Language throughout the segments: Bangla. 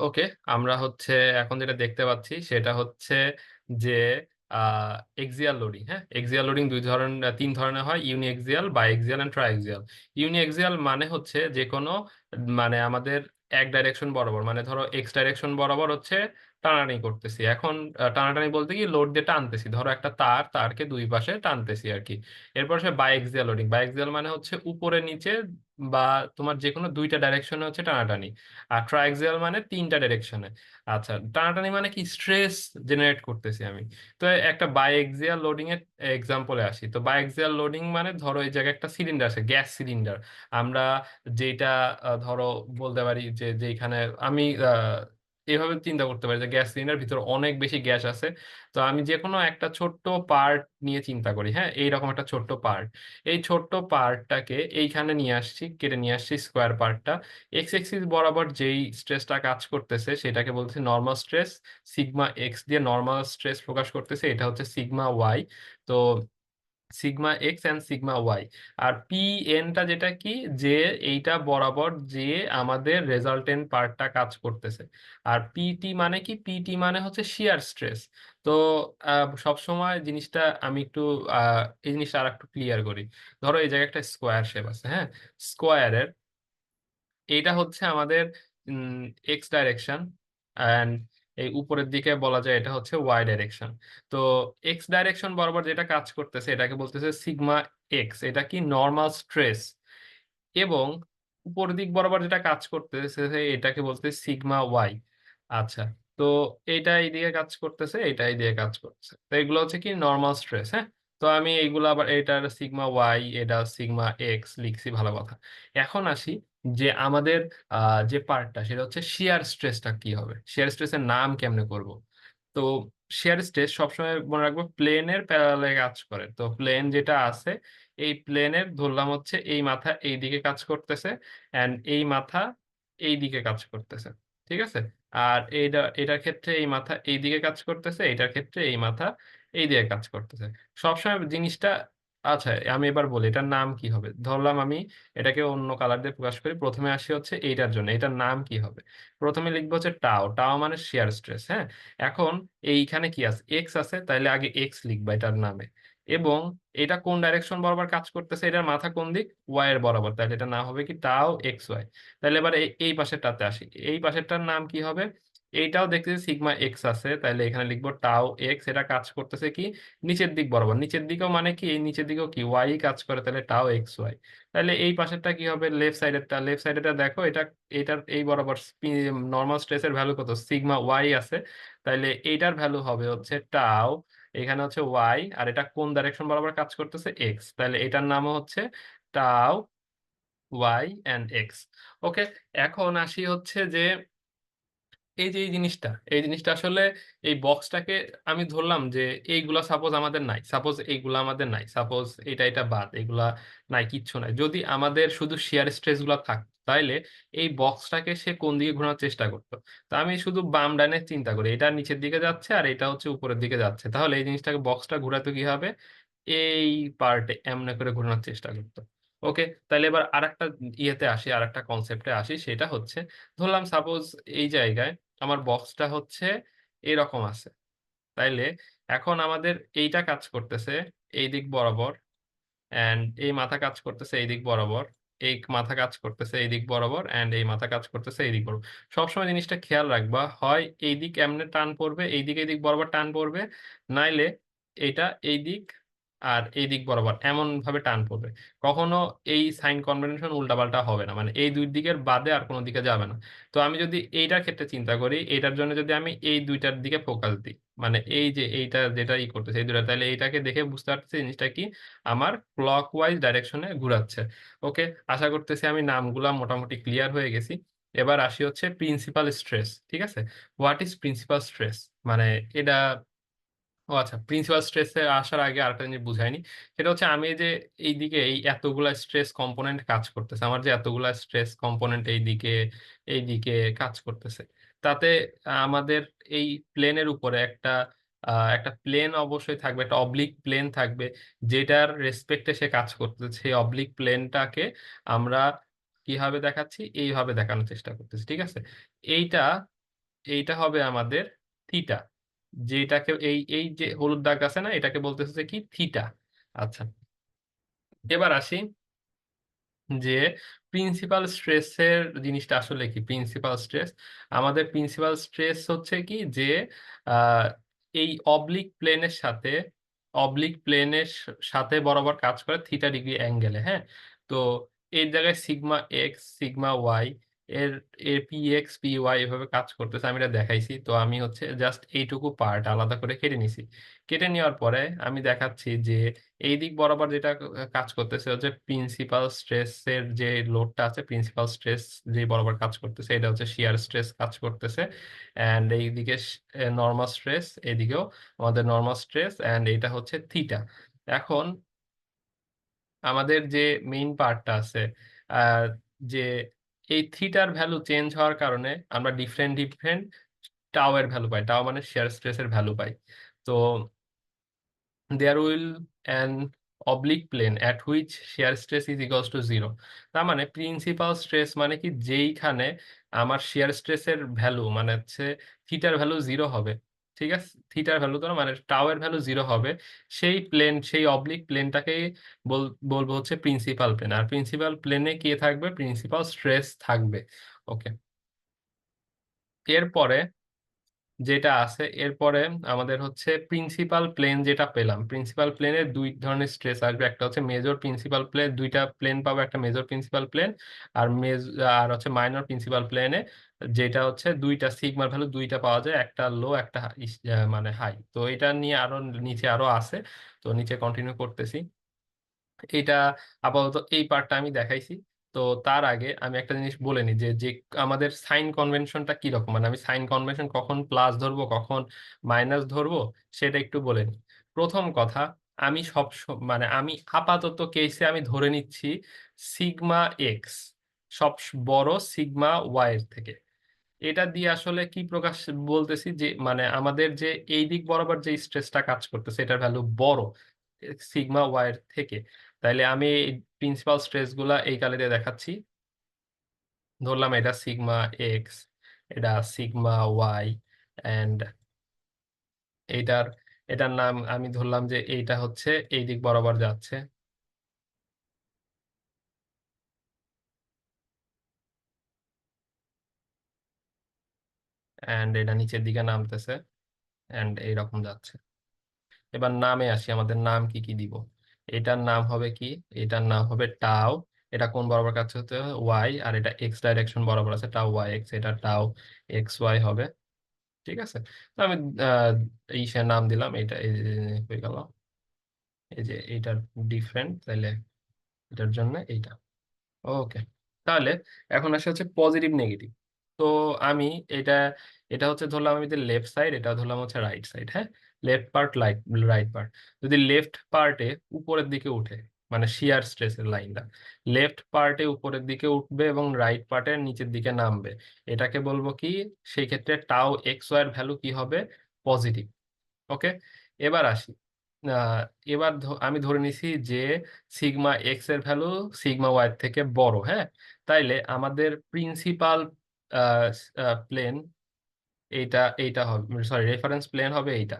ওকে, আমরা হচ্ছে এখন যেটা দেখতে পাচ্ছি সেটা হচ্ছে যে এক্সিয়াল লোডিং। হ্যাঁ, এক্সিয়াল লোডিং তিন ধরনের হয়: ইউনিএক্সিয়াল, বাইএক্সিয়াল এন্ড ট্রাইএক্সিয়াল। ইউনিএক্সিয়াল মানে হচ্ছে যে কোনো মানে আমাদের এক ডাইরেকশন বরাবর, মানে ধরো এক্স ডাইরেকশন বরাবর হচ্ছে টানাটানি করতেছি। এখন টানাটানি বলতে কি, লোড দিয়ে টানতেছি, ধরো একটা তারকে দুই পাশে টানতেছি আর কি। এরপর সে বাইএক্সিয়াল লোডিং। বাইএক্সিয়াল মানে হচ্ছে উপরে নিচে বা তোমার যে কোনো দুইটা ডাইরেকশনে হচ্ছে টানাটানি। আর ট্রাইক্সিয়াল মানে তিনটা ডাইরেকশনে। আচ্ছা, টানাটানি মানে কি, স্ট্রেস জেনারেট করতেছি আমি। তো একটা বাইএক্সিয়াল লোডিং এর এক্সাম্পলে আসি। তো বাইএক্সিয়াল লোডিং মানে ধরো এই জায়গায় একটা সিলিন্ডার আছে, গ্যাস সিলিন্ডার। আমরা যেটা ধরো বলতে পারি যে যেখানে আমি এভাবে চিন্তা করতে পারি যে গ্যাস সিলিন্ডার ভিতরে অনেক বেশি গ্যাস আছে। তো আমি যে কোনো একটা ছোট্ট পার্ট নিয়ে চিন্তা করি, হ্যাঁ, এইরকম একটা ছোট্ট পার্ট। এই ছোট্ট পার্টটাকে এইখানে নিয়ে আসছি, কেটে নিয়ে আসছি স্কোয়ার পার্টটা। এক্স এক্সিস বরাবর যেই স্ট্রেসটা কাজ করতেছে সেটাকে বলছে নর্মাল স্ট্রেস। সিগমা এক্স দিয়ে নর্মাল স্ট্রেস প্রকাশ করতেছে, এটা হচ্ছে সিগমা ওয়াই। তো sigma x and sigma y. আর পি এনটা যেটা কি, যে এইটা বরাবর যে আমাদের রেজাল্টেন্ট পার্টটা কাজ করতেছে। আর পিটি মানে কি, পিটি মানে হচ্ছে শিয়ার স্ট্রেস। তো সবসময় জিনিসটা আমি একটু এই জিনিসটা আর একটু ক্লিয়ার করি। ধরো এই জায়গায় একটা স্কোয়ার শেপ আছে, হ্যাঁ। স্কোয়ারের এইটা হচ্ছে আমাদের এক্স ডাইরেকশন, অ্যান্ড এই উপরের দিকে বলা যায় এটা হচ্ছে ওয়াই ডাইরেকশন। তো এক্স ডাইরেকশন বরাবর যেটা কাজ করতেছে এটাকে বলতেছে সিগমা এক্স, এটা কি নর্মাল স্ট্রেস। এবং উপর দিক বরাবর যেটা কাজ করতেছে এটাকে বলতে সিগমা ওয়াই। আচ্ছা, তো এইটা এইদিকে কাজ করতেছে, এইটা এইদিকে কাজ করতেছে, তো এগুলো হচ্ছে কি নর্মাল স্ট্রেস। হ্যাঁ, তো আমি এইগুলো আবার, এটার সিগমা ওয়াই, এটা সিগমা এক্স লিখছি, ভালো কথা। এখন আসি যে আমাদের যে পার্টটা সেটা হচ্ছে শিয়ার স্ট্রেসটা কি হবে, শিয়ার স্ট্রেসের নাম কেমনে করব। তো শিয়ার স্ট্রেস সবসময় মনে রাখবো প্লেনের প্যারালালে কাজ করে। তো প্লেন যেটা আছে, এই প্লেনের ধরলাম হচ্ছে এই মাথা এই দিকে কাজ করতেছে, এন্ড এই মাথা এই দিকে কাজ করতেছে, ঠিক আছে। আর এটার ক্ষেত্রে এই মাথা এই দিকে কাজ করতেছে, এটার ক্ষেত্রে এই মাথা এই দিকে কাজ করতেছে সবসময় জিনিসটা। আচ্ছা, আমি এবার বলি এটার নাম কি হবে। ধরলাম আমি এটাকে অন্য কালার দিয়ে প্রকাশ করি। প্রথমে আসি হচ্ছে এইটার জন্য, এটার নাম কি হবে। প্রথমে লিখবো হচ্ছে টাও। টাও মানে শেয়ার স্ট্রেস, হ্যাঁ। এখন এইখানে কি আছে, এক্স আছে, তাইলে আগে এক্স লিখবা এটার নামে। এবং এটা কোন ডাইরেকশন বরাবর কাজ করতেছে, এটার মাথা কোন দিক, ওয়াই এর বরাবর, তাহলে এটা না হবে কি টাও এক্স ওয়াই। তাহলে এবার এই পাশেরটাতে আসি, এই পাশেরটার নাম কি হবে। এইটাও দেখতেছি সিগমা এক্স আছে, তাহলে এখানে লিখবো টাও এক্স। এটা কাজ করতেছে কি নিচের দিক বরাবর, নিচের দিকেও মানে কি এই নিচের দিকেও কি ওয়াই কাজ করে, তাহলে টাও এক্স ওয়াই। তাহলে এই পাশেরটা কি হবে, লেফট সাইডেরটা। লেফট সাইডেরটা দেখো, এটা এটার এই বরাবর নর্মাল স্ট্রেসের ভ্যালু কত, সিগমা ওয়াই আছে। তাহলে এইটার ভ্যালু হবে হচ্ছে টাও, এখানে হচ্ছে ওয়াই, আর এটা কোন ডাইরেকশন বরাবর কাজ করতেছে, এক্স, তাহলে এটার নামও হচ্ছে টাও ওয়াই অ্যান্ড এক্স। ওকে, এখন আসি হচ্ছে যে এই যে এই জিনিসটা আসলে এই বক্সটাকে আমি ধরলাম যে এইগুলা সাপোজ আমাদের নাই, সাপোজ এইগুলা আমাদের নাই, সাপোজ এটা বাদ, এগুলা নাই, কিচ্ছু নাই। যদি আমাদের শুধু শেয়ার স্ট্রেস গুলা থাকতো তাইলে এই বক্সটাকে সে কোন দিকে ঘোরানোর চেষ্টা করতো। তা আমি শুধু বাম ডানে চিন্তা করি, এটা নিচের দিকে যাচ্ছে আর এটা হচ্ছে উপরের দিকে যাচ্ছে, তাহলে এই জিনিসটাকে বক্সটা ঘোরাতে কি হবে, এই পার্টে এমনি করে ঘোরানোর চেষ্টা করতো। ওকে, তাহলে এবার আরেকটা ইয়েতে আসি, আরেকটা কনসেপ্টে আসি, সেটা হচ্ছে ধরলাম সাপোজ এই জায়গায় আমার বক্সটা হচ্ছে এরকম আছে। তাইলে এখন আমাদের এইটা কাজ করতেছে এই দিক বরাবর, এন্ড এই মাথা কাজ করতেছে এই দিক বরাবর, এই মাথা কাজ করতেছে এই দিক বরাবর, এন্ড এই মাথা কাজ করতেছে এই দিক বরাবর। সবসময় জিনিসটা খেয়াল রাখবা, হয় এই দিক এমনি টান পড়বে, এই দিক এই দিক বরাবর টান পড়বে, নাইলে এইটা এই দিক আর এই দিক বরাবর এমন ভাবে টান পড়বে। কখনো এই সাইন কনভেনশন উল্টাপাল্টা হবে না, মানে এই দুই দিকের বাদে আর কোনো দিকে যাবে না। তো আমি যদি এইটার ক্ষেত্রে চিন্তা করি, এইটার জন্য যদি আমি এই দুইটার দিকে ফোকাস দিই, মানে এই যে এইটা যেটা করতেছে এই দুইটা, তাহলে এইটাকে দেখে বুঝতে পারতেছি জিনিসটা কি আমার ক্লকওয়াইজ ডাইরেকশনে ঘুরাচ্ছে। ওকে, আশা করতেছি আমি নামগুলা মোটামুটি ক্লিয়ার হয়ে গেছি। এবার আসি হচ্ছে প্রিন্সিপাল স্ট্রেস, ঠিক আছে। হোয়াট ইজ প্রিন্সিপাল স্ট্রেস মানে এটা, ও আচ্ছা, প্রিন্সিপাল স্ট্রেসে আসার আগে আরেকটা জিনিস বুঝাইনি। সেটা হচ্ছে আমি এই যে এইদিকে এই এতগুলা স্ট্রেস কম্পোনেন্ট কাজ করতেছে, আমার যে এতগুলা স্ট্রেস কম্পোনেন্ট এইদিকে কাজ করতেছে, তাতে আমাদের এই প্লেনের উপরে একটা প্লেন অবশ্যই থাকবে, একটা অবলিক প্লেন থাকবে, যেটার রেসপেক্টে সে কাজ করতেছে। সেই অবলিক প্লেনটাকে আমরা কিভাবে দেখাচ্ছি, এইভাবে দেখানোর চেষ্টা করতেছি, ঠিক আছে। এইটা এইটা হবে আমাদের থিটা, যেটাকে এই এই যে হলুদ দাগ আছে না, এটাকে বলতেছে যে কি, থিটা। আচ্ছা, এবার আসি যে প্রিন্সিপাল স্ট্রেসের জিনিসটা আসলে কি। প্রিন্সিপাল স্ট্রেস, আমাদের প্রিন্সিপাল স্ট্রেস হচ্ছে কি যে আহ, এই অবলিক প্লেনের সাথে বরাবর কাজ করে থিটা ডিগ্রি অ্যাঙ্গেলে, হ্যাঁ। তো এই জায়গায় সিগমা এক্স সিগমা ওয়াই এর এর পি এক্স পি ওয়াই এভাবে কাজ করতেছে, আমি এটা দেখাইছি। তো আমি হচ্ছে জাস্ট এইটুকু পার্ট আলাদা করে কেটে নিছি। কেটে নেওয়ার পরে আমি দেখাচ্ছি যে এই দিক বরাবর যেটা কাজ করতেছে হচ্ছে প্রিন্সিপাল স্ট্রেসের যে লোডটা আছে, প্রিন্সিপাল স্ট্রেস যে বরাবর কাজ করতেছে এটা হচ্ছে শিয়ার স্ট্রেস কাজ করতেছে। অ্যান্ড এইদিকে নর্মাল স্ট্রেস, এইদিকেও আমাদের নর্মাল স্ট্রেস, অ্যান্ড এটা হচ্ছে থিটা। এখন আমাদের যে মেইন পার্টটা আছে, আহ, যে এই থিটার ভ্যালু চেঞ্জ হওয়ার কারণে আমরা ডিফারেন্ট ডিফারেন্ট টাও এর ভ্যালু পাই। টাও মানে শিয়ার স্ট্রেসের ভ্যালু পাই। তো there will an oblique plane at which shear stress is equals to 0। তার মানে প্রিন্সিপাল স্ট্রেস মানে কি, যেইখানে আমার শিয়ার স্ট্রেসের ভ্যালু মানে হচ্ছে থিটার ভ্যালু 0 হবে, ঠিক আছে। থিটার ভ্যালু তো মানে টাও এর ভ্যালু 0 হবে, সেই প্লেন, সেই অবলিক প্লেনটাকেই বলবো হচ্ছে প্রিন্সিপাল প্লেন। আর প্রিন্সিপাল প্লেনে কে থাকবে, প্রিন্সিপাল স্ট্রেস থাকবে। ওকে, এরপরে যেটা আছে, এরপরে আমাদের হচ্ছে প্রিন্সিপাল প্লেন যেটা পেলাম। প্রিন্সিপাল প্লেনের দুই ধরনের স্ট্রেস আসবে, একটা হচ্ছে মেজর প্রিন্সিপাল প্লেন, দুইটা প্লেন পাবো, একটা মেজর প্রিন্সিপাল প্লেন আর আর হচ্ছে মাইনর প্রিন্সিপাল প্লেনে, যেটা হচ্ছে দুইটা সিগমার ভ্যালু দুইটা পাওয়া যায়, একটা লো একটা মানে হাই। তো এটা নিয়ে আরো নিচে আরো আছে, তো নিচে কন্টিনিউ করতেছি। এটা আপাতত এই পার্টটা আমি দেখাইছি। তো তার আগে আমি একটা জিনিস বলে নিই যে যে আমাদের সাইন কনভেনশনটা কি রকম, মানে আমি সাইন কনভেনশন কখন প্লাস ধরবো কখন মাইনাস ধরবো সেটা একটু বলে নিই। প্রথম কথা, আমি মানে আমি আপাতত কেসে আমি ধরে নিচ্ছি সিগমা এক্স সব বড় সিগমা ওয়াই এর থেকে। এটা দিয়ে আসলে কি প্রকাশ বলতেছি যে মানে আমাদের যে এই দিক বরাবর যে স্ট্রেসটা কাজ করতেছে এটার ভ্যালু বড় সিগমা ওয়াই এর থেকে। তাইলে আমি প্রিন্সিপাল স্ট্রেস গুলা এই কালিতে দেখাচ্ছি। ধরলাম এটা সিগমা এক্স, এটা সিগমা ওয়াই, এন্ড এইটার এটার নাম আমি ধরলাম যে এইটা হচ্ছে এই দিক বরাবর যাচ্ছে, এন্ড এটা নিচের দিকে নামতেছে, এন্ড এইরকম যাচ্ছে। এবার নামে আসি, আমাদের নাম কি কি দিব। এটার নাম হবে কি, এটার নাম হবে টাও। এটা কোন বরাবর কাজ হতে হবে, ওয়াই, আর এটা এক্স ডাইরেকশন বরাবর আছে, টাও ওয়াই এক্স, এটা টাও এক্স ওয়াই হবে, ঠিক আছে। তো আমি সে নাম দিলাম, এটা এই যে হয়ে গেল, এই যে এইটার ডিফারেন্ট, তাহলে এটার জন্য এইটা। ওকে, তাহলে এখন আসে হচ্ছে পজিটিভ নেগেটিভ। তো আমি এটা এটা হচ্ছে ধরলাম আমি লেফট সাইড, এটা ধরলাম হচ্ছে রাইট সাইড, হ্যাঁ। লেফট পার্ট রাইট পার্ট, যদি লেফট পার্টে উপরের দিকে উঠে, মানে শিয়ার স্ট্রেসের লাইনটা লেফট পার্টে উপরের দিকে উঠবে এবং রাইট পার্টের নিচের দিকে নামবে, এটাকে বলবো কি, সেই ক্ষেত্রে টাও এক্স ওয়াই এর ভ্যালু কি হবে, পজিটিভ। ওকে, এবার আসি। আহ, এবার আমি ধরে নিছি যে সিগমা এক্স এর ভ্যালু সিগমা ওয়াই থেকে বড়, হ্যাঁ। তাইলে আমাদের প্রিন্সিপাল প্লেন এইটা এইটা হবে, সরি রেফারেন্স প্লেন হবে এইটা,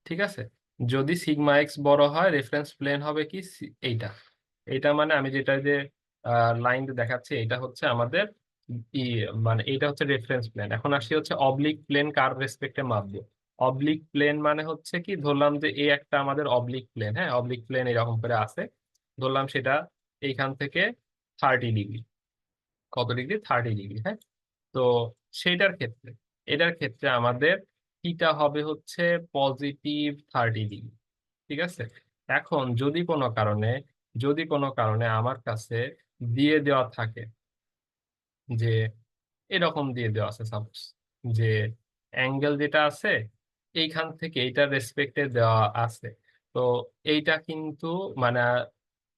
ঠিক আছে। যদি সিগমা এক্স বড় হয় রেফারেন্স প্লেন হবে কি, এইটা। এইটা মানে আমি যেটা যে লাইন দেখাচ্ছি এটা হচ্ছে আমাদের ই, মানে এইটা হচ্ছে রেফারেন্স প্লেন। এখন আসি হচ্ছে অবলিক প্লেন কার রেসপেক্টে মাপবো। অবলিক প্লেন মানে হচ্ছে কি, ধরলাম যে এই একটা আমাদের অবলিক প্লেন, হ্যাঁ, অবলিক প্লেন এরকম করে আছে, ধরলাম সেটা এইখান থেকে 30 ডিগ্রি, কত ডিগ্রি, 30 ডিগ্রি, হ্যাঁ। তো সেইটার ক্ষেত্রে, এটার ক্ষেত্রে আমাদের থিটা হবে হচ্ছে +30 ডিগ্রি, ঠিক আছে। এখন যদি কোনো কারণে আমার কাছে দিয়ে দেওয়া থাকে যে এরকম দিয়ে দেওয়া আছে সাপোজ, যে অ্যাঙ্গেল যেটা আছে এইখান থেকে এইটার রেসপেক্টে দেওয়া আছে, তো এইটা কিন্তু মানে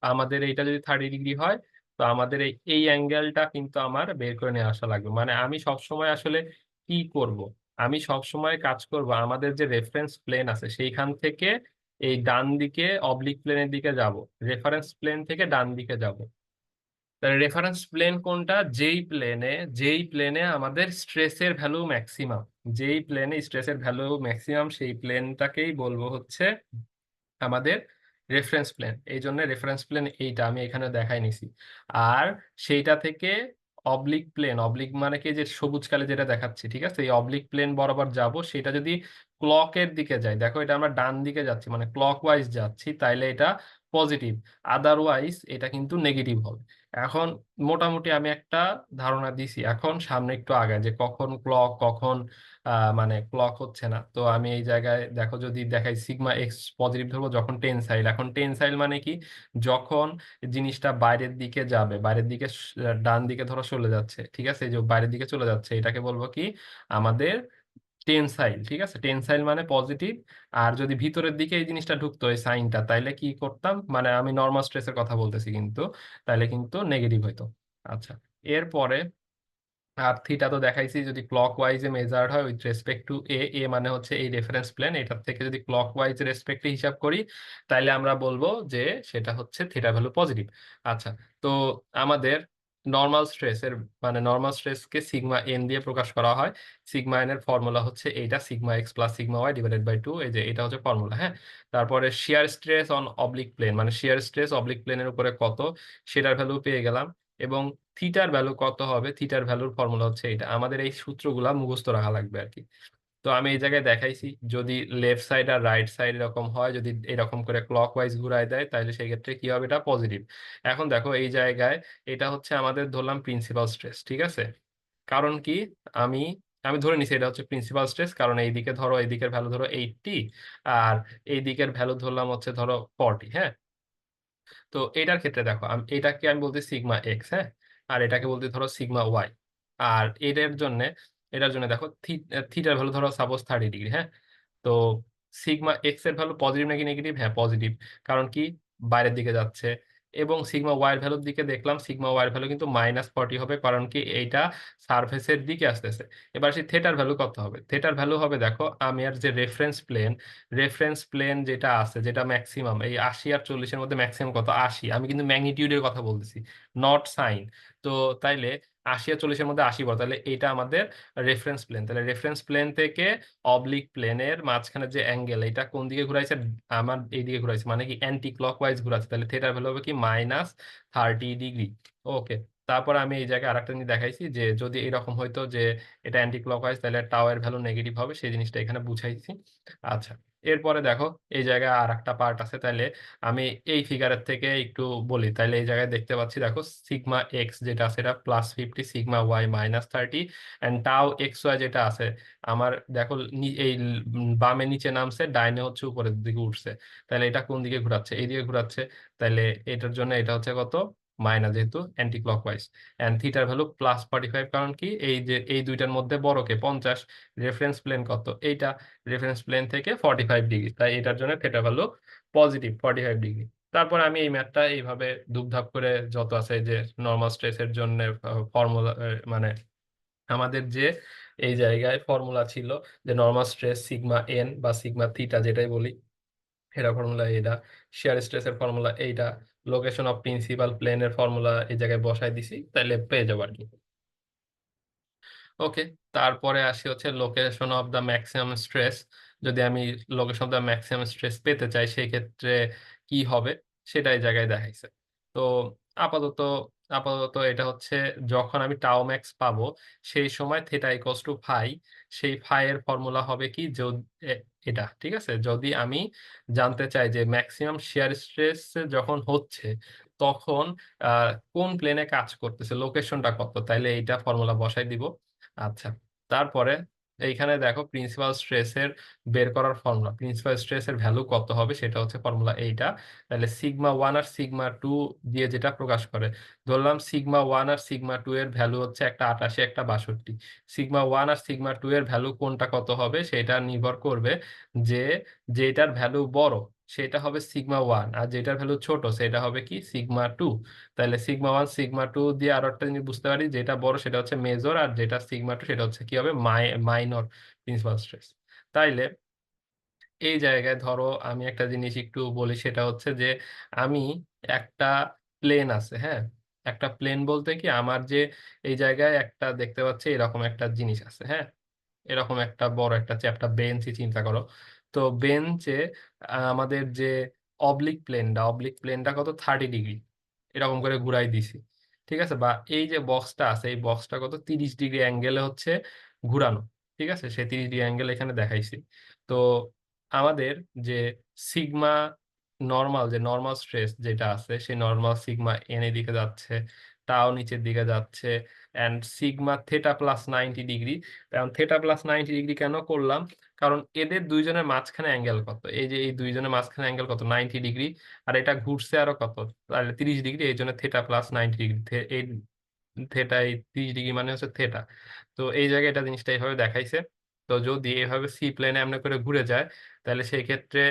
আমাদের এইটা যদি 30 ডিগ্রি হয়, তো আমাদের এই এই অ্যাঙ্গেলটা কিন্তু আমার বের করে নিয়ে আসা লাগবে। মানে আমি সবসময় আসলে কি করব, আমি সবসময় কাজ করব আমাদের যে রেফারেন্স প্লেন আছে সেইখান থেকে এই ডান দিকে অবলিক প্লেনের দিকে যাব, রেফারেন্স প্লেন থেকে ডান দিকে যাব। তাহলে রেফারেন্স প্লেন কোনটা? যেই প্লেনে আমাদের স্ট্রেসের ভ্যালু ম্যাক্সিমাম, যেই প্লেনে স্ট্রেসের ভ্যালু ম্যাক্সিমাম সেই প্লেনটাকেই বলবো হচ্ছে আমাদের রেফারেন্স প্লেন। এই জন্য রেফারেন্স প্লেন এইটা আমি এখানে দেখাই নিছি। আর সেইটা থেকে অবলিক প্লেন, অবলিক মানে কি যে সবুজ কালে যেটা দেখাচ্ছি, ঠিক আছে, এই অবলিক প্লেন বরাবর যাব, সেটা যদি ক্লকের দিকে যায়, দেখো এটা আমরা ডান দিকে যাচ্ছি মানে ক্লক ওয়াইজ যাচ্ছি, তাইলে এটা পজিটিভ, আদারওয়াইজ এটা কিন্তু নেগেটিভ হবে। এখন মোটামুটি আমি একটা ধারণা দিছি, এখন সামনে একটু আগায় যে কখন ক্লক কখন মানে ক্লক হচ্ছে না। তো আমি এই জায়গায় দেখো যদি দেখাই সিগমা এক্স পজিটিভ ধরবো যখন টেনসাইল। এখন টেনসাইল মানে কি? যখন জিনিসটা বাইরের দিকে যাবে, বাইরের দিকে ডান দিকে ধরো চলে যাচ্ছে, ঠিক আছে, এই যে বাইরের দিকে চলে যাচ্ছে, এটাকে বলবো কি আমাদের টেনসাইল। ঠিক আছে, টেনসাইল মানে পজিটিভ। আর যদি ভিতরের দিকে এই জিনিসটা ঢুকতো এই সাইনটা, তাইলে কি করতাম, মানে আমি নর্মাল স্ট্রেসের কথা বলতেছি কিন্তু, তাইলে কিন্তু নেগেটিভ হইতো। আচ্ছা, এরপরে আর থিটা তো দেখাইছি, যদি ক্লক ওয়াইজে মেজার্ড হয় উইথ রেসপেক্ট টু এ, এ মানে হচ্ছে এই রেফারেন্স প্লেন, এটার থেকে যদি ক্লক ওয়াইজ রেসপেক্টে হিসাব করি তাইলে আমরা বলবো যে সেটা হচ্ছে থিটা ভ্যালু পজিটিভ। আচ্ছা, তো আমাদের নর্মাল স্ট্রেসের মানে নর্মাল স্ট্রেসকে সিগমা এন দিয়ে প্রকাশ করা হয়। সিগমা এন এর ফর্মুলা হচ্ছে এইটা, sigma x plus sigma y divided by two, এই যে এটা হচ্ছে ফর্মুলা। হ্যাঁ, তারপরে shear stress on oblique plane, মানে শিয়ার স্ট্রেস অবলিক প্লেনের উপরে কত, সেটার ভ্যালু পেয়ে গেলাম। এবং থিটার ভ্যালু কত হবে, থিটার ভ্যালুর ফর্মুলা হচ্ছে এটা। আমাদের এই সূত্রগুলা মুখস্থ রাখা লাগবে আর কি। তো আমি এই জায়গায় দেখাইছি, যদি লেফট সাইড আর রাইট সাইড এরকম হয়, যদি এরকম করে ক্লক ওয়াইজ ঘুরায় দেয়, তাহলে সেই ক্ষেত্রে কি হবে, এটা পজিটিভ। এখন দেখো এই জায়গায় এটা হচ্ছে আমাদের ধরলাম প্রিন্সিপাল স্ট্রেস, ঠিক আছে। কারণ কি, আমি আমি ধরে নিছি এটা হচ্ছে প্রিন্সিপাল স্ট্রেস, কারণ এইদিকে ধরো এইদিকের ভ্যালু ধরো 80, আর এই দিকের ভ্যালু ধরলাম হচ্ছে ধরো 40। হ্যাঁ, তো এটার ক্ষেত্রে দেখো আমি এটাকে আমি বলতে সিগমা এক্স, হ্যাঁ, আর এটাকে বলতে ধরো সিগমা ওয়াই। আর এটার জন্য দেখো থিটার ভ্যালু ধরো সাপোজ 30 ডিগ্রি। হ্যাঁ, তো সিগমা এক্স এর ভ্যালু পজিটিভ নাকি নেগেটিভ? হ্যাঁ, পজিটিভ। কারণ কি, বাইরের দিকে যাচ্ছে। এবং সিগমা ওয়াই এর ভ্যালুর দিকে দেখলাম, সিগমা ওয়াই এর ভ্যালু কিন্তু -40 হবে, কারণ কি এইটা সারফেসের দিকে আসতেছে। এবার সেই থেটার ভ্যালু কত হবে? থেটার ভ্যালু হবে, দেখো আমি আর যে রেফারেন্স প্লেন যেটা আছে, যেটা ম্যাক্সিমাম এই 80 আর 40-এর মধ্যে ম্যাক্সিমাম কত, 80। আমি কিন্তু ম্যাগনিটিউডের কথা বলতেছি, নট সাইন। তো তাইলে 80 আর 40-এর মধ্যে 80 বড়, তাহলে এটা আমাদের রেফারেন্স প্লেন। তাহলে রেফারেন্স প্লেন থেকে অবলিক প্লেনের মাঝখানে যে অ্যাঙ্গেল, এটা কোন দিকে ঘুরাইছে, আমার এই দিকে ঘুরাইছে, মানে কি অ্যান্টি ক্লকওয়াইজ ঘুরাচ্ছে, তাহলে থেটার ভ্যালু হবে কি -30 ডিগ্রি। ওকে, তারপর আমি এই জায়গায় আরেকটা জিনিস দেখাইছি যে যদি এরকম হইতো যে এটা অ্যান্টি ক্লকওয়াইজ, তাহলে টাও এর ভ্যালু নেগেটিভ হবে, সেই জিনিসটা এখানে বুঝাইছি। আচ্ছা, এরপরে দেখো এই জায়গায় আর একটা পার্ট আছে, তাহলে আমি এই ফিগারের থেকে একটু বলি। তাহলে এই জায়গায় দেখতে পাচ্ছি, দেখো সিগমা এক্স যেটা আছে এটা +50, sigma y -30, and tau x y যেটা আছে আমার, দেখো এই বামে নিচে নামছে, ডাইনে হচ্ছে উপরের দিকে উঠছে। তাহলে এটা কোন দিকে ঘোরাচ্ছে? এই দিকে ঘোরাচ্ছে। তাহলে এটার জন্য এটা হচ্ছে কত, মাইনাস, যেহেতু অ্যান্টি ক্লকওয়াইজ। অ্যান্ড থিটার ভ্যালু +45, কারণ কি এই যে এই দুইটার মধ্যে বড় কে, 50। রেফারেন্স প্লেন কত, এইটা, রেফারেন্স প্লেন থেকে 45 ডিগ্রি, তাই এটার জন্য থিটা ভ্যালু পজিটিভ 45 ডিগ্রি। তারপর আমি এই ম্যাথটা এইভাবে ধুপধাপ করে যত আছে যে নর্মাল স্ট্রেসের জন্য ফর্মুলা, মানে আমাদের যে এই জায়গায় ফর্মুলা ছিল যে নর্মাল স্ট্রেস সিগমা এন বা সিগমা থিটা যেটাই বলি, এটা ফর্মুলা এইটা, শিয়ার স্ট্রেসের ফর্মুলা এইটা, লোকেশন অফ প্রিন্সিপাল প্লেনের ফর্মুলা এই জায়গায় বসাই দিছি, তাইলে পেয়ে যাবো আর কি। ওকে, তারপরে আসি হচ্ছে location of the maximum stress. যদি আমি location of the maximum stress পেতে চাই, সেই ক্ষেত্রে কি হবে সেটাই জায়গায় দেখাইছে। তো আপাতত আপাতত এটা হচ্ছে যখন আমি টাও ম্যাক্স পাবো, সেই সময় থেটা ইকোয়াস টু ফাই। সেই ফাই এর ফর্মুলা হবে কি, এটা ঠিক আছে। যদি আমি জানতে চাই যে ম্যাক্সিমাম শিয়ার স্ট্রেস যখন হচ্ছে তখন কোন প্লেনে কাজ করতেছে, লোকেশনটা কত, তাইলে এইটা ফর্মুলা বসাই দিব। আচ্ছা, তারপরে এইখানে দেখো প্রিন্সিপাল স্ট্রেসের বের করার ফর্মুলা, প্রিন্সিপাল স্ট্রেসের ভ্যালু কত হবে সেটা হচ্ছে ফর্মুলা এইটা। তাহলে সিগমা 1 আর সিগমা 2 দিয়ে যেটা প্রকাশ করে, ধরলাম সিগমা 1 আর সিগমা 2 এর ভ্যালু হচ্ছে একটা 88, একটা 62। সিগমা 1 আর সিগমা 2 এর ভ্যালু কোনটা কত হবে সেটা নির্ভর করবে যে যেটার ভ্যালু বড় সেটা হবে সিগমা 1, আর যেটার ভ্যালু ছোট সেটা হবে কি সিগমা 2। তাহলে সিগমা 1 সিগমা 2 দিয়ে আরো একটা জিনিস বুঝতে পারি, যেটা বড় সেটা হচ্ছে মেজর, আর যেটা সিগমা 2 সেটা হচ্ছে কি হবে, মাইনর প্রিন্সিপাল স্ট্রেস। তাইলে এই জায়গায় ধরো আমি একটা জিনিস একটু বলি, সেটা হচ্ছে যে আমি একটা প্লেন আছে, হ্যাঁ, একটা প্লেন বলতে কি আমার যে এই জায়গায় একটা দেখতে পাচ্ছি এরকম একটা জিনিস আছে, হ্যাঁ, এরকম একটা বড় একটা চ্যাপ্টা বেঞ্চই চিন্তা করো। তো বেঞ্চে আমাদের যে অবলিক প্লেনটা কত 30 ডিগ্রি এরকম করে ঘুরাই দিছি, ঠিক আছে, বা এই যে বক্সটা আছে এই বক্সটা কত 30 ডিগ্রি অ্যাঙ্গেলে হচ্ছে ঘুরানো, ঠিক আছে, সেই 30 ডিগ্রি অ্যাঙ্গেল এখানে দেখাইছি। তো আমাদের যে সিগমা নর্মাল, যে নর্মাল স্ট্রেস যেটা আছে সেই নর্মাল সিগমা এন এদিকে যাচ্ছে, টাও নিচের দিকে যাচ্ছে, and sigma theta plus 90 degree. এখন থেটা প্লাস 90 ডিগ্রি কেন করলাম, কারণ এদের দুইজনের মাঝখানে অ্যাঙ্গেল কত, এই যে এই দুইজনের মাঝখানে অ্যাঙ্গেল কত 90 ডিগ্রি, আর এটা ঘুরছে আরো কত, তাহলে 30 ডিগ্রি, এই জন্য থেটা প্লাস 90 ডিগ্রি, এই থেটা, এই 30 ডিগ্রি মানে হচ্ছে থেটা। তো এই জায়গায় এটা জিনিসটা এইভাবে দেখাইছে। তো যদি এইভাবে সি প্লেনে এমনি করে ঘুরে যায় তাহলে সেই ক্ষেত্রে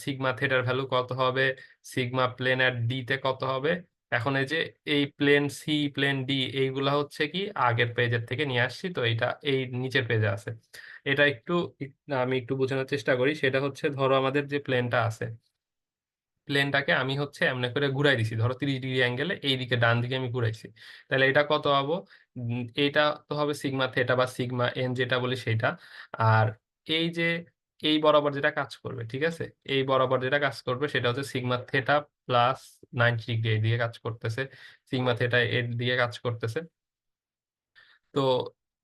সিগমা থেটার ভ্যালু কত হবে, সিগমা প্লেন আর ডি তে কত হবে। এখন এই যে এই প্লেন সি প্লেন ডি এইগুলা হচ্ছে কি আগের পেজের থেকে নিয়ে আসছি, তো এটা এই নিচের পেজে আছে। এটা আমি একটু বোঝানোর চেষ্টা করি। সেটা হচ্ছে ধরো আমাদের যে প্লেনটা আছে, প্লেনটাকে আমি হচ্ছে এমনি করে ঘুরাই দিছি, ধরো 30 ডিগ্রি অ্যাঙ্গেলে এইদিকে ডান দিকে আমি ঘুরাইছি, তাহলে এটা কত হবো, এইটা তো হবে সিগমা থেটা বা সিগমা এন যেটা বলি সেটা। আর এই যে এই বরাবর যেটা কাজ করবে, ঠিক আছে, এই বরাবর যেটা কাজ করবে সেটা হচ্ছে সিগমা থেটা প্লাস 90 ডিগ্রি এই দিকে কাজ করতেছে, সিগমা থেটা এর দিকে কাজ করতেছে। তো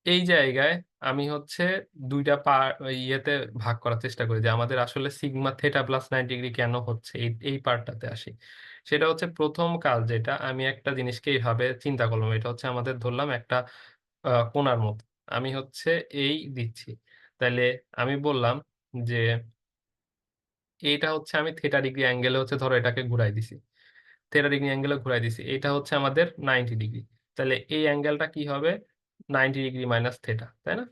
এই জায়গায় আমি হচ্ছে দুইটা ইয়েতে ভাগ করার চেষ্টা করি যে আমাদের আসলে সিগমা থেটা প্লাস 90 ডিগ্রি কেন হচ্ছে, এই এই পার্টটাতে আসি। সেটা হচ্ছে প্রথম কাজ যেটা আমি একটা জিনিসকে এইভাবে চিন্তা করলাম, এটা হচ্ছে আমাদের ধরলাম একটা কোণার মতো, আমি হচ্ছে এই দিচ্ছি, তাহলে আমি বললাম যে এইটা হচ্ছে আমি থেটা ডিগ্রি অ্যাঙ্গেলে হচ্ছে ধরো এটাকে ঘুরাই দিছি, থেটা ডিগ্রি অ্যাঙ্গেলে ঘুরাই দিছি, এটা হচ্ছে আমাদের 90 ডিগ্রি, তাহলে এই অ্যাঙ্গেলটা কি হবে 90 ডিগ্রি মাইনাস থেটা, তাই না,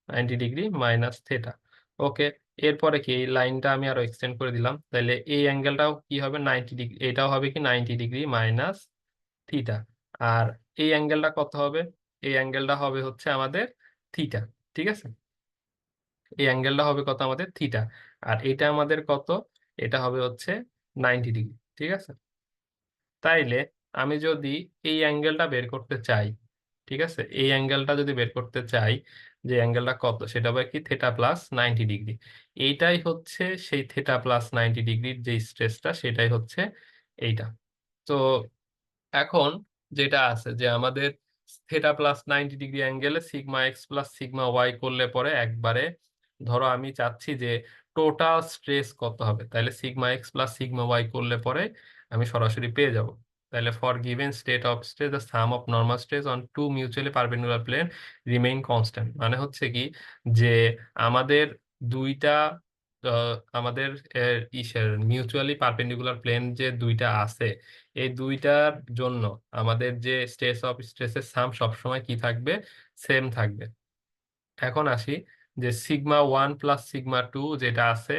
90 ডিগ্রি মাইনাস থেটা। ওকে, এরপরে কি এই লাইনটা আমি আরো এক্সটেন্ড করে দিলাম, তাহলে এই অ্যাঙ্গেলটাও কি হবে 90 ডিগ্রি, এটাও হবে কি 90 ডিগ্রি মাইনাস থিটা। আর এই অ্যাঙ্গেলটা কত হবে, এই অ্যাঙ্গেলটা হবে হচ্ছে আমাদের থিটা, ঠিক আছে, এই অ্যাঙ্গেলটা হবে কত আমাদের থিটা। আর এটা আমাদের কত, এটা হবে হচ্ছে 90 ডিগ্রি, ঠিক আছে। তাইলে আমি যদি এই অ্যাঙ্গেলটা বের করতে চাই, ঠিক আছে, এই অ্যাঙ্গেলটা যদি বের করতে চাই, যে অ্যাঙ্গেলটা কত সেটা হবে কি থেটা প্লাস 90 ডিগ্রি, এইটাই হচ্ছে সেই থেটা প্লাস 90 ডিগ্রির যে স্ট্রেসটা সেটাই হচ্ছে এইটা। তো এখন যেটা আছে যে আমাদের থেটা প্লাস 90 ডিগ্রি অ্যাঙ্গেলে sigma x plus sigma y করলে পরে একবারে ধরো আমি চাচ্ছি যে টোটাল স্ট্রেস কত হবে, তাহলে sigma x plus sigma y করলে পরে আমি সরাসরি পেয়ে যাব। তাহলে for given state of stress the sum of normal stress on two mutually perpendicular plane remain constant, মানে হচ্ছে কি যে আমাদের দুইটা আমাদের ইসের মিউচুয়ালি পারপেন্ডিকুলার প্লেন যে দুইটা আছে এই দুইটার জন্য আমাদের যে স্ট্রেস অফ স্ট্রেসের সাম সবসময় কি থাকবে, সেম থাকবে। এখন আসি যে sigma one plus sigma two যেটা আছে,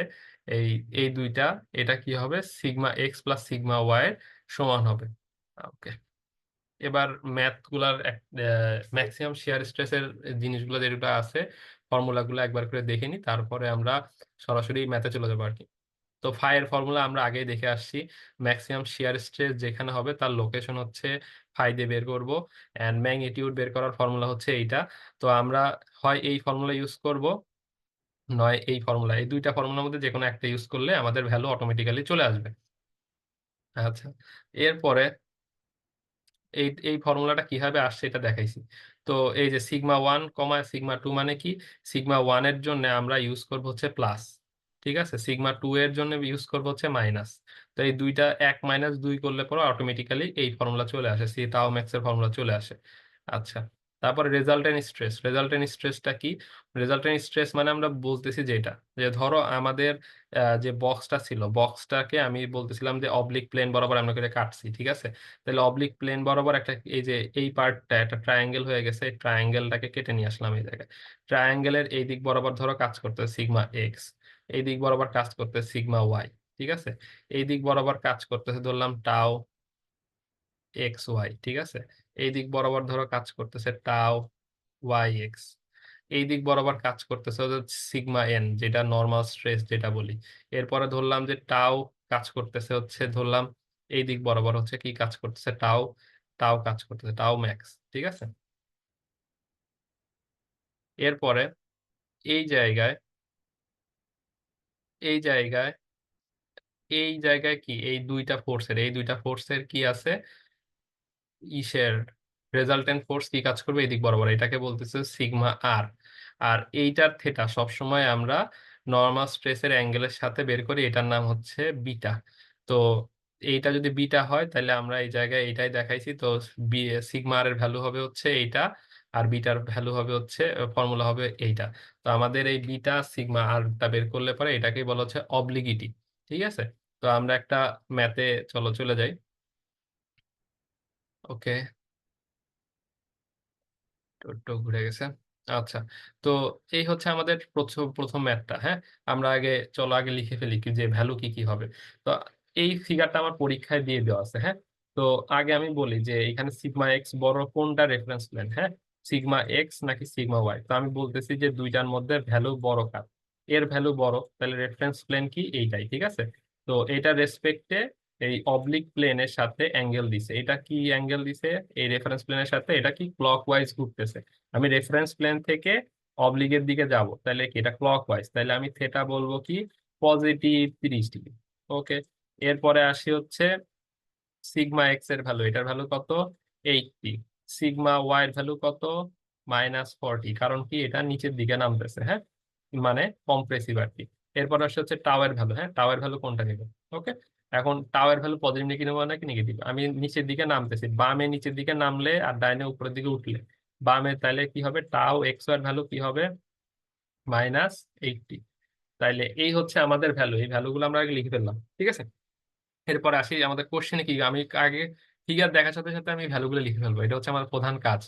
এই এই দুইটা, এটা কি হবে sigma x plus sigma y এর সমান হবে। ওকে, এবার ম্যাথ গুলার ম্যাক্সিমাম শিয়ার স্ট্রেসের জিনিসগুলো যেটা আছে ফর্মুলাগুলো একবার করে দেখে নি, তারপরে আমরা সরাসরি ম্যাথে চলে যাবো আর কি। তো ফাই এর ফর্মুলা আমরা আগেই দেখে আসছি, ম্যাক্সিমাম শিয়ার স্ট্রেস যেখানে হবে তার লোকেশন হচ্ছে ফাই দিয়ে বের করব, এন্ড ম্যাগনিটিউড বের করার ফর্মুলা হচ্ছে এইটা। তো আমরা হয় এই ফর্মুলা ইউজ করব, নয় এই ফর্মুলা, এই দুইটা ফর্মুলার মধ্যে যে কোনো একটা ইউজ করলে আমাদের ভ্যালু অটোমেটিক্যালি চলে আসবে। আচ্ছা, এরপরে এই এই ফর্মুলাটা কিভাবে আসছে এটা দেখাইছি। তো এই যে sigma one comma sigma two মানে কি, সিগমা ওয়ান এর জন্য আমরা ইউজ করবো হচ্ছে প্লাস, ঠিক আছে, সিগমা টু এর জন্য ইউজ করবো হচ্ছে মাইনাস। তো এই দুইটা এক মাইনাস দুই করলে পরে অটোমেটিক্যালি এই ফর্মুলা চলে আসে, সি টাও ম্যাক্স এর ফর্মুলা চলে আসে। আচ্ছা, তারপরে রেজাল্টেন্ট স্ট্রেস, রেজাল্টেন্ট স্ট্রেসটা কি, রেজাল্টেন্ট স্ট্রেস মানে আমরা বলতেছি যেটা, যে ধরো আমাদের যে বক্সটা ছিল বক্সটাকে আমি বলতেছিলাম যে অবলিক প্লেন বরাবর আমরা করে কাটছি, ঠিক আছে, তাহলে অবলিক প্লেন বরাবর একটা এই যে এই পার্টটা একটা ট্রায়াঙ্গেল হয়ে গেছে, এই ট্রায়াঙ্গেলটাকে কেটে নিয়ে আসলাম এই জায়গায়। ট্রায়াঙ্গেলের এই দিক বরাবর ধরো কাজ করতে সিগমা এক্স, এই দিক বরাবর কাজ করতে সিগমা ওয়াই, ঠিক আছে, এই দিক বরাবর কাজ করতেছে ধরলাম টাও এক্স ওয়াই, ঠিক আছে, এই দিক বরাবর ধরো কাজ করতেছে টাও ওয়াই এক্স, এই দিক বরাবর কাজ করতেছে হচ্ছে সিগমা এন যেটা নর্মাল স্ট্রেস যেটা বলি। এরপরে ধরলাম যে টাও কাজ করতেছে হচ্ছে ধরলাম এই দিক বরাবর হচ্ছে কি কাজ করতেছে টাও টাও কাজ করতেছে, টাও ম্যাক্স, ঠিক আছে। এরপরে এই জায়গায় এই জায়গায় এই জায়গায় কি এই দুইটা ফোর্সের কি আছে, ইসের রেজাল্টেন্ট ফোর্স কি কাজ করবে এদিক বরাবর, এটাকে বলতেছে সিগমা আর। আর এইটার থেটা সবসময় আমরা নর্মাল স্ট্রেসের অ্যাঙ্গেলের সাথে বের করি, এটার নাম হচ্ছে বিটা। তো এইটা যদি বিটা হয় তাহলে আমরা এই জায়গায় এটাই দেখাইছি। তো সিগমা আর এর ভ্যালু হবে হচ্ছে এইটা, আর বিটার ভ্যালু হবে হচ্ছে, ফর্মুলা হবে এইটা। তো আমাদের এই বিটা সিগমা আরটা বের করলে পরে এটাকেই বলা হচ্ছে অবলিগিটি, ঠিক আছে। তো আমরা একটা ম্যাথে চলে যাই। ওকে, একটু ঘুরে গেছে। আচ্ছা, তো এই হচ্ছে আমাদের প্রথম প্রথম ম্যাথটা, হ্যাঁ। আমরা আগে লিখে ফেলি কি যে ভ্যালু কি কি হবে। তো এই ফিগারটা আমার পরীক্ষায় দিয়ে দেওয়া আছে, হ্যাঁ। তো আগে আমি বলি যে এখানে সিগমা এক্স বড় কোনটা রেফারেন্স প্লেন, হ্যাঁ, সিগমা এক্স নাকি সিগমা ওয়াই। তো আমি বলতেছি যে দুইটার মধ্যে ভ্যালু বড় কার, এর ভ্যালু বড়, তাহলে রেফারেন্স প্লেন কি এইটাই, ঠিক আছে। তো এটা রেসপেক্টে এই অবলিক প্লেনের সাথে অ্যাঙ্গেল দিছে, এটা কি অ্যাঙ্গেল দিছে এই রেফারেন্স প্লেনের সাথে, এটা কি ক্লকওয়াইজ ঘুরতেছে। আমি রেফারেন্স প্লেন থেকে অবলিগের দিকে যাব, তাহলে কি এটা ক্লকওয়াইজ, তাহলে আমি থেটা বলবো কি +30 ডিগ্রি। ওকে, এরপরে আসি হচ্ছে সিগমা এক্স এর ভ্যালু, এটার ভ্যালু কত, 80। সিগমা ওয়াই এর ভ্যালু কত, -40, কারণ কি এটা নিচের দিকে নামতেছে, হ্যাঁ, মানে কম্প্রেসিভ আর কি। এরপর আসছে হচ্ছে টাওয়ার ভ্যালু, হ্যাঁ, টাওয়ার ভ্যালু কোনটা নেবে। ওকে, এখন টাওয়ার ভ্যালু পজিটিভ নাকি নেবো নাকি নেগেটিভ, আমি নিচের দিকে নামতেছি, বামে নিচের দিকে নামলে আর ডাইনে উপরের দিকে উঠলে বামে, তাহলে কি হবে টাও এক্স এর ভ্যালু কি হবে, -80। তাইলে এই হচ্ছে আমাদের ভ্যালু, এই ভ্যালুগুলো আমরা আগে লিখে ফেললাম, ঠিক আছে। এরপর আসি আমাদের কোশ্চেনে কি, আমি আগে ফিগার দেখার সাথে সাথে আমি ভ্যালুগুলো লিখে ফেলবো, এটা হচ্ছে আমার প্রধান কাজ।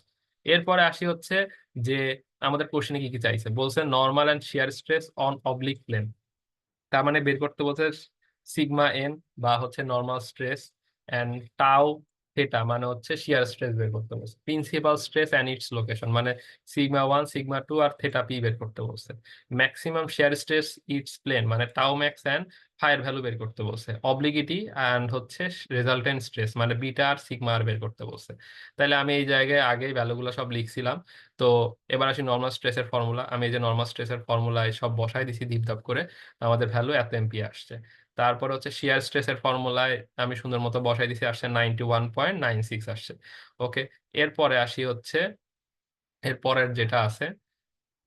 এরপরে আসি হচ্ছে যে আমাদের কোশ্চেনে কি কি চাইছে, বলছে normal and shear stress on oblique plane. তার মানে বের করতে বলছে সিগমা এন বা হচ্ছে normal stress and tau theta মানে হচ্ছে শিয়ার স্ট্রেস বের করতে বলছে, principal stress and its location মানে সিগমা 1 সিগমা 2 আর থেটা পি বের করতে বলছে, maximum shear stress its plane মানে tau max and fire value বের করতে বলছে, অবলিগিটি এন্ড হচ্ছে রেজাল্টেন্ট স্ট্রেস মানে বিটা আর সিগমা আর বের করতে বলছে। তাহলে আমি এই জায়গায় আগেই ভ্যালুগুলো সব লিখছিলাম। তো এবার আসি নর্মাল স্ট্রেসের ফর্মুলা, আমি এই যে নর্মাল স্ট্রেসের ফর্মুলায় সব বসাই দিছি ধিপধাপ করে, আমাদের ভ্যালু এত এমপি আসছে। তারপর হচ্ছে শিয়ার স্ট্রেসের ফর্মুলায় আমি সুন্দর মতো বসাই দিছি, আসছে 91.96 আসছে। ওকে, এরপরে আসি হচ্ছে এরপরের যেটা আছে,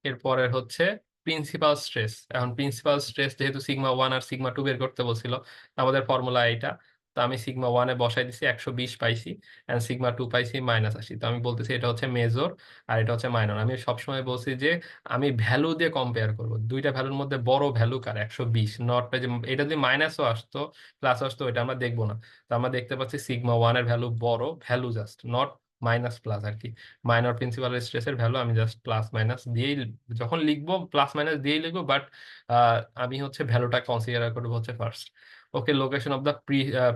এরপরের হচ্ছে প্রিন্সিপাল স্ট্রেস। এখন প্রিন্সিপাল স্ট্রেস যেহেতু সিগমা 1 আর সিগমা 2 বের করতে বলছিল, আমাদের ফর্মুলা এটা। তো আমি সিগমা 1-এ বসাই দিছি 120 পাইছি, এন্ড সিগমা 2 পাইছি -80। তো আমি বলতেছি এটা হচ্ছে মেজর আর এটা হচ্ছে মাইনর। আমি সবসময় বলছি যে আমি ভ্যালু দিয়ে কম্পেয়ার করব, দুইটা ভ্যালুর মধ্যে বড় ভ্যালু কার, 120, নট যে এটা যদি মাইনাসও আসতো প্লাস আসতো এটা আমরা দেখবো না। তো আমরা দেখতে পাচ্ছি সিগমা 1-এর ভ্যালু বড়, value just not minus plus আর কি। মাইনর প্রিন্সিপাল স্ট্রেসের ভ্যালু আমি জাস্ট প্লাস মাইনাস দিয়েই, যখন লিখবো প্লাস মাইনাস দিয়েই লিখবো, বাট আমি হচ্ছে ভ্যালুটা কনসিডার করবো হচ্ছে first. Okay, location of the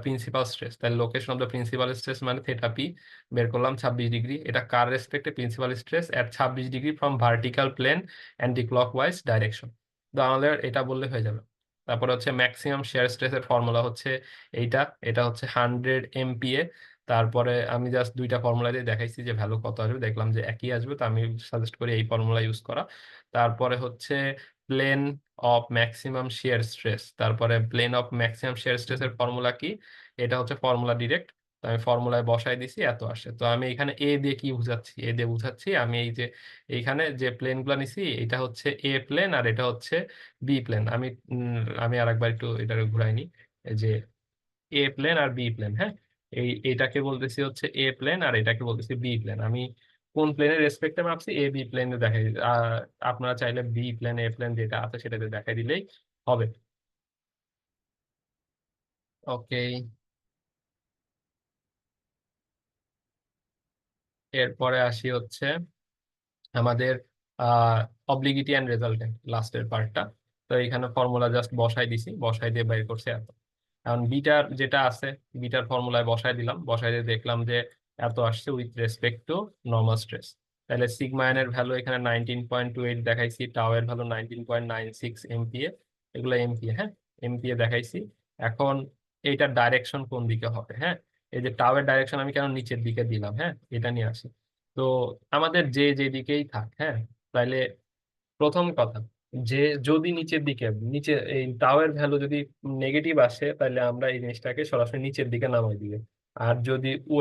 principal stress, তাহলে location of the principal stress মানে থেটা পি বের করলাম 26 ডিগ্রি, এটা কার রেসপেক্টে, principal stress at 26 degree from vertical plane anti clockwise direction. তো আমাদের এটা বললে হয়ে যাবে। তারপরে হচ্ছে ম্যাক্সিমাম শেয়ার স্ট্রেসের ফর্মুলা হচ্ছে এইটা, এটা হচ্ছে 100 MPa। তারপরে আমি জাস্ট দুইটা ফর্মুলা দিয়ে দেখাইছি যে ভ্যালু কত আসবে, দেখলাম যে একই আসবে, তো আমি সাজেস্ট করি এই ফর্মুলা ইউজ করা। তারপরে হচ্ছে plane of maximum shear stress, তারপরে প্লেন অফ ম্যাক্সিমাম শিয়ার স্ট্রেসের ফর্মুলা কি, এটা হচ্ছে ফর্মুলা ডিরেক্ট। তো আমি ফর্মুলায় বসাই দিছি, এত আসে। তো আমি এখানে এ দিয়ে কি বুঝাচ্ছি, এ দিয়ে বুঝাচ্ছি আমি এই যে এইখানে যে প্লেন গুলা নিছি এটা হচ্ছে এ প্লেন আর এটা হচ্ছে বি প্লেন। আমি আরেকবার একটু এটা ঘুরাই নি, এই যে এ প্লেন আর বি প্লেন, হ্যাঁ, এটাকে বলতেছি হচ্ছে এ প্লেন আর এটাকে বলতেছি বি প্লেন। আমি কোন প্লেনের রেসপেক্টে মাপছি, এ বি প্লেনে দেখাই আপনারা চাইলে বি প্লেন এ প্লেন যেটা আছে সেটাতে দেখাই দিলেই হবে। ওকে, এরপরে আসি হচ্ছে আমাদের অবলিগিটি অ্যান্ড রেজাল্টেন্ট লাস্টের পার্টটা। তো এখানে ফর্মুলা জাস্ট বসাই দিছি, বসাই দিয়ে বাইর করছে এত। এখন বিটার যেটা আছে, বিটার ফর্মুলায় বসাই দিলাম, বসাই দিয়ে দেখলাম যে এত আসছে with respect to normal stress. তাহলে সিগমা এন এর ভ্যালু এখানে 19.28 দেখাইছি, টাও এর ভ্যালু 19.96 MPa, এগুলো এমপিএ, হ্যাঁ, এমপিএ দেখাইছি। এখন এইটার ডাইরেকশন কোন দিকে হবে, হ্যাঁ, এই যে টাওয়ের ডাইরেকশন আমি কেন নিচের দিকে দিলাম, হ্যাঁ, এটা নিয়ে আসি। তো আমাদের যে যেদিকেই থাক, হ্যাঁ, তাইলে প্রথম কথা, যে যদি নিচের দিকে, নিচে এই টাওয়ের ভ্যালু যদি নেগেটিভ আসে, তাহলে আমরা এই জিনিসটাকে সরাসরি নিচের দিকে নামাই দিবে। আর যদি ও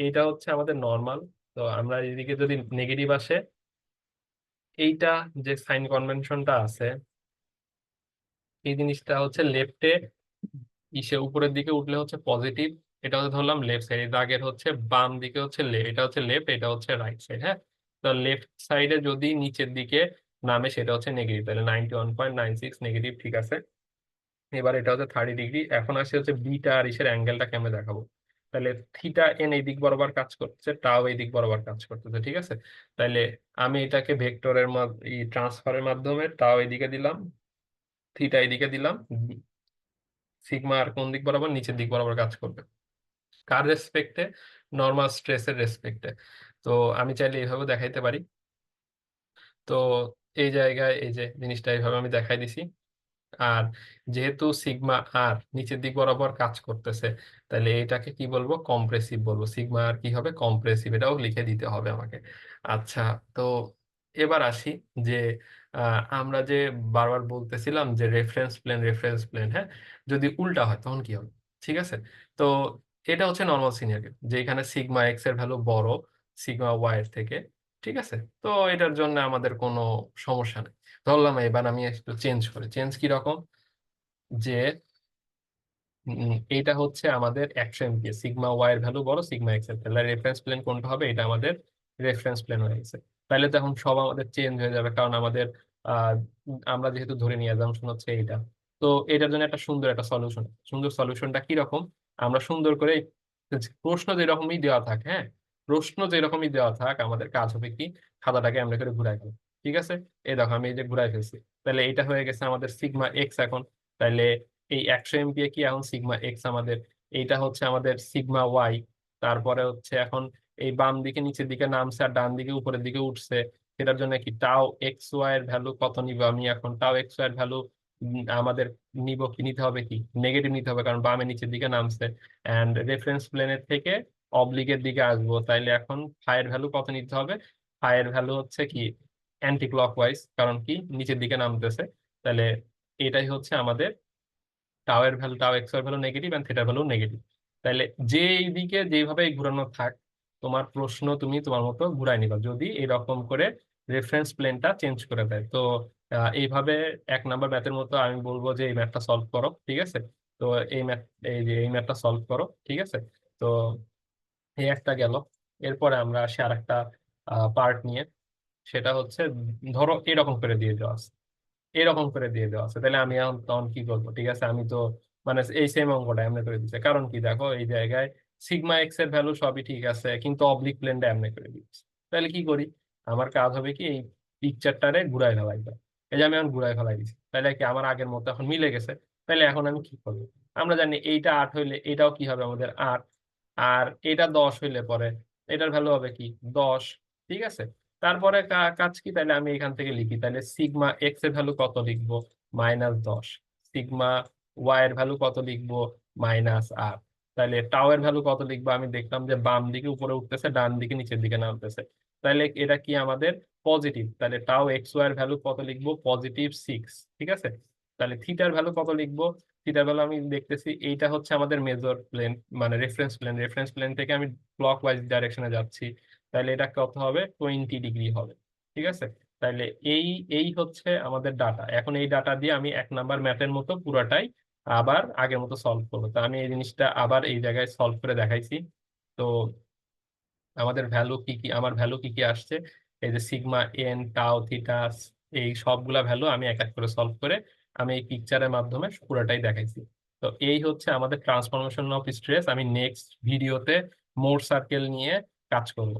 এটা হচ্ছে আমাদের নর্মাল, তো আমরা এদিকে যদি নেগেটিভ আসে, এইটা যে সাইন কনভেনশনটা আছে, এই জিনিসটা হচ্ছে লেফটে ইসে উপরের দিকে উঠলে হচ্ছে পজিটিভ, এটা হচ্ছে ধরলাম লেফট সাইড, আগের হচ্ছে বাম দিকে হচ্ছে এটা হচ্ছে লেফট, এটা হচ্ছে রাইট সাইড, হ্যাঁ। তো লেফট সাইডে যদি নিচের দিকে নামে সেটা হচ্ছে নেগেটিভ, তাহলে 91.96 নেগেটিভ, ঠিক আছে। এবার এটা হচ্ছে 30 ডিগ্রি। এখন আসে হচ্ছে বিটা আর ইসের অ্যাঙ্গেলটা কেমনে দেখাবো। তাহলে থিটা এন এই দিক বরাবর কাজ করছে, টাও এই দিক বরাবর কাজ করতেছে, ঠিক আছে। তাহলে আমি এটাকে ভেক্টরের ট্রান্সফারের মাধ্যমে টাও এদিকে দিলাম, থিটা এদিকে দিলাম, সিগমা আর কোন দিক বরাবর, নিচের দিক বরাবর কাজ করবে, কার রেসপেক্টে, নর্মাল স্ট্রেসের রেসপেক্টে। তো আমি চাইলে এইভাবে দেখাইতে পারি। তো এই জায়গায় এই যে জিনিসটা এইভাবে আমি দেখাই দিছি। আর যেহেতু সিগমা আর নিচের দিক বরাবর কাজ করতেছে, তাহলে এটাকে কি বলবো, কম্প্রেসিভ বলবো। সিগমা আর কি হবে, কম্প্রেসিভ, এটাও লিখে দিতে হবে আমাকে। আচ্ছা, তো এবার আসি যে আমরা যে বারবার বলতেছিলাম যে রেফারেন্স প্লেন, রেফারেন্স প্লেন, হ্যাঁ, যদি উল্টা হয় তখন কি হবে, ঠিক আছে। তো এটা হচ্ছে নর্মাল সিনারিও, যে এখানে সিগমা এক্স এর ভ্যালু বড় সিগমা ওয়াই এর থেকে, ঠিক আছে। তো এটার জন্য আমাদের কোনো সমস্যা নেই। ধরলাম এবার আমি একটু চেঞ্জ করি, চেঞ্জ কি রকম, যে এইটা হচ্ছে আমাদের 100 MPa, সিগমা ওয়াই এর ভ্যালু বড় সিগমা এক্স এর, তাহলে রেফারেন্স প্লেন কোনটা হবে, এটা আমাদের রেফারেন্স প্লেন হয়ে গেছে। তাহলে তো এখন সব আমাদের চেঞ্জ হয়ে যাবে, কারণ আমাদের আহ আমরা যেহেতু ধরে নিয়ে অ্যাজাম্পশন হচ্ছে এইটা। তো এটার জন্য একটা সুন্দর একটা সলিউশন, সুন্দর সলিউশনটা কি রকম, আমরা সুন্দর করে প্রশ্ন যেরকমই দেওয়া থাক, হ্যাঁ, প্রশ্ন যেরকমই দেওয়া থাক, আমাদের কাজ হবে কি, খাতাটাকে আমরা করে ঘুরাই ফেলবো, ঠিক আছে। এই দেখো আমি এই যে ঘুরাই ফেলছি, তাহলে এটা হয়ে গেছে আমাদের সিগমা এক্স এখন। তাহলে এই 100 MPa কি এখন সিগমা এক্স আমাদের, এইটা হচ্ছে আমাদের সিগমা ওয়াই। তারপরে হচ্ছে এখন এই বাম দিকে নিচের দিকে নামছে আর ডান দিকে উপরের দিকে উঠছে, সেটার জন্য কি টাও এক্স ওয়াই এর ভ্যালু কত নিব আমি এখন, টাও এক্স ওয়াই এর ভ্যালু আমাদের নিব কি, নিতে হবে কি, নেগেটিভ নিতে হবে, কারণ বামে নিচের দিকে নামছে। অ্যান্ড রেফারেন্স প্লেনের থেকে অবলিকের দিকে আসবো, তাইলে এখন ফাই এর ভ্যালু কত নিতে হবে, ফাই এর ভ্যালু হচ্ছে কি অ্যান্টি ক্লকওয়াইজ, কারণ কি নিচের দিকে নামতেছে। তাহলে এটাই হচ্ছে আমাদের টাও এর ভ্যালু, টাও এক্স এর ভ্যালু নেগেটিভ এন্ড থিটার ভ্যালু নেগেটিভ। তাহলে যেই দিকে যেভাবে ঘুরানো থাক, তোমার প্রশ্ন তুমি তোমার মতো ঘুরাই নিবা, যদি এরকম করে রেফারেন্স প্লেনটা চেঞ্জ করে দেয়। তো এইভাবে 1 নাম্বার ম্যাথের মতো আমি বলবো যে এই ম্যাথটা সলভ করো, ঠিক আছে। তো এই ম্যাথ, এই যে এই ম্যাথটা সলভ করো, ঠিক আছে। তো এই একটা গেল। এরপরে আমরা আসি আর একটা পার্ট নিয়ে, সেটা হচ্ছে ধরো এরকম করে দিয়ে দেওয়া আছে, এরকম করে দিয়ে দেওয়া আছে, তাহলে আমি এখন তখন কি করবো, ঠিক আছে। আমি তো মানে এই সেম অঙ্কটা এমনি করে দিচ্ছে, কারণ কি দেখো এই জায়গায় সিগমা এক্স এর ভ্যালু সবই ঠিক আছে, কিন্তু অবলিক প্লেনটা এমনি করে দিচ্ছে। তাহলে কি করি, আমার কাজ হবে কি, এই পিকচারটারে ঘুরাই ফেলাই দাও। এই যে আমি এখন ঘুরাই ফেলাই দিচ্ছি, তাহলে কি আমার আগের মতো এখন মিলে গেছে। তাহলে এখন আমি কি করবো, আমরা জানি এইটা 8 হইলে এটাও কি হবে আমাদের 8, আর এটা 10 হইলে পরে এটার ভ্যালু হবে কি 10, ঠিক আছে। তারপরে কাজ কি, তাহলে আমি এখান থেকে লিখি, তাহলে সিগমা এক্স এর ভ্যালু কত লিখবো, -10, সিগমা ওয়াই এর ভ্যালু কত লিখবো, -8। তাহলে টাও এর ভ্যালু কত লিখবো, আমি দেখলাম যে বাম দিকে উপরে উঠতেছে, ডান দিকে নিচের দিকে নামতেছে, তাহলে এটা কি আমাদের পজিটিভ, তাহলে টাও এক্স ওয়াই এর ভ্যালু কত লিখবো, +6, ঠিক আছে। তাহলে থিটার ভ্যালু কত লিখবো, থিটার ভ্যালু আমি দেখতেছি এইটা হচ্ছে আমাদের মেজর প্লেন, মানে রেফারেন্স প্লেন, রেফারেন্স প্লেন থেকে আমি ক্লক ওয়াইজ ডাইরেকশনে যাচ্ছি, তাহলে এটা কত হবে, 20 ডিগ্রি হবে, ঠিক আছে। তাহলে এই এই হচ্ছে আমাদের ডাটা। এখন এই ডাটা দিয়ে আমি 1 নাম্বার ম্যাথের মতো পুরাটাই আবার আগের মতো সলভ করবো। তো আমি এই জিনিসটা আবার এই জায়গায় সলভ করে দেখাইছি। তো আমাদের ভ্যালু কি কি, আমার ভ্যালু কি কি আসছে, এই যে সিগমা এন, টাও, থিটা, এই সবগুলা ভ্যালু আমি এক এক করে সলভ করে আমি এই পিকচারের মাধ্যমে পুরোটাই দেখাইছি। তো এই হচ্ছে আমাদের ট্রান্সফরমেশন অফ স্ট্রেস। আমি নেক্সট ভিডিওতে মোর সার্কেল নিয়ে কাজ করব।